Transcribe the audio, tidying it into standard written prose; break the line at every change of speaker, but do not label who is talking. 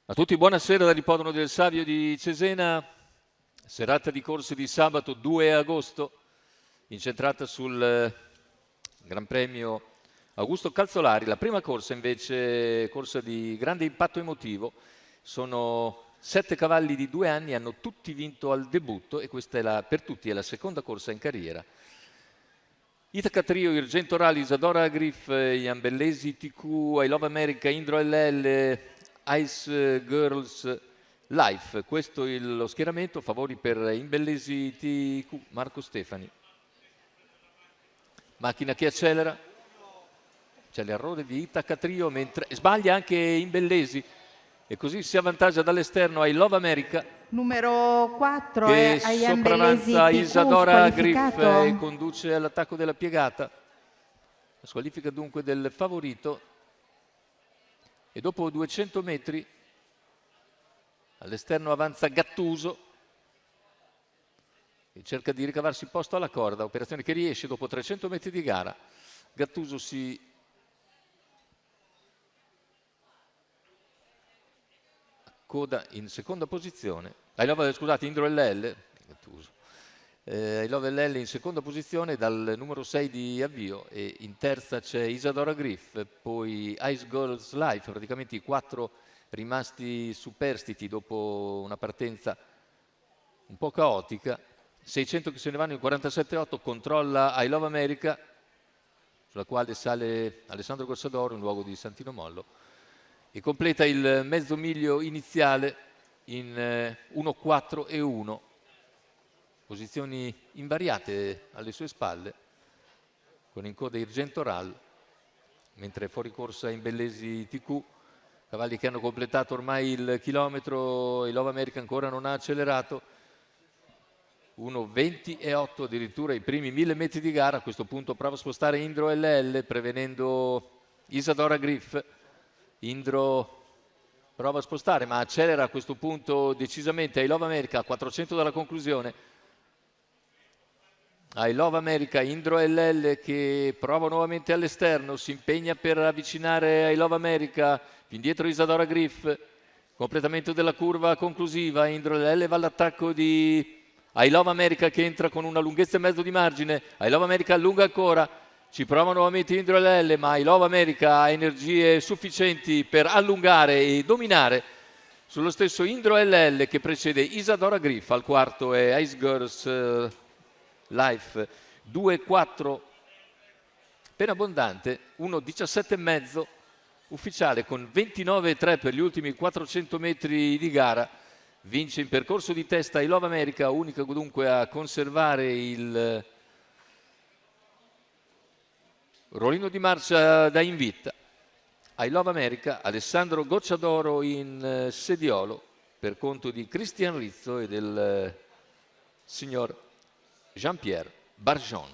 A tutti buonasera dall'Ippodromo del Savio di Cesena, serata di corse di sabato 2 agosto, incentrata sul Gran Premio Augusto Calzolari. La prima corsa invece, corsa di grande impatto emotivo, sono 7 cavalli di 2 anni, hanno tutti vinto al debutto e questa per tutti è la seconda corsa in carriera. Itaca Trio, Irgento Rally, Isadora Griff, Iambellesi TQ, I Love America, Indro LL, Ice Girls Life. Questo è lo schieramento, favori per Imbellesi TQ, Marco Stefani. Macchina che accelera, c'è l'errore di Itaca Trio, mentre sbaglia anche Imbellesi e così si avvantaggia dall'esterno I Love America.
Numero 4
che
è Iambellesi
sopravanza
TQ,
Isadora Griff
squalificato.
e conduce all'attacco della piegata. La squalifica dunque del favorito. E dopo 200 metri all'esterno avanza Gattuso e cerca di ricavarsi posto alla corda, operazione che riesce dopo 300 metri di gara. Gattuso si accoda in seconda posizione. Scusate, Indro LL, Gattuso. I Love LL in seconda posizione dal numero 6 di avvio e in terza c'è Isadora Griff, poi Ice Girls Life, praticamente i 4 rimasti superstiti dopo una partenza un po' caotica. 600 che se ne vanno in 47,8, controlla I Love America, sulla quale sale Alessandro Corsadoro in luogo di Santino Mollo e completa il mezzo miglio iniziale in 1,4 e 1. Posizioni invariate alle sue spalle, con in coda Irgento Ral, mentre fuori corsa Imbellesi TQ, cavalli che hanno completato ormai il chilometro, I Love America ancora non ha accelerato, 1,20 e 8 addirittura i primi 1000 metri di gara. A questo punto prova a spostare Indro LL prevenendo Isadora Griff. Indro prova a spostare ma accelera a questo punto decisamente I Love America a 400 dalla conclusione. I Love America, Indro LL che prova nuovamente all'esterno, si impegna per avvicinare I Love America, più indietro Isadora Griff, completamento della curva conclusiva, Indro LL va all'attacco di I Love America che entra con una lunghezza e mezzo di margine, I Love America allunga ancora, ci prova nuovamente Indro LL ma I Love America ha energie sufficienti per allungare e dominare sullo stesso Indro LL che precede Isadora Griff, al quarto è Ice Girls Life 2,4 appena abbondante, 1,17,5 ufficiale con 29,3 per gli ultimi 400 metri di gara. Vince in percorso di testa I Love America, unica dunque a conservare il rollino di marcia da invita. I Love America, Alessandro Gocciadoro in sediolo per conto di Cristian Rizzo e del signor Jean-Pierre Barjon.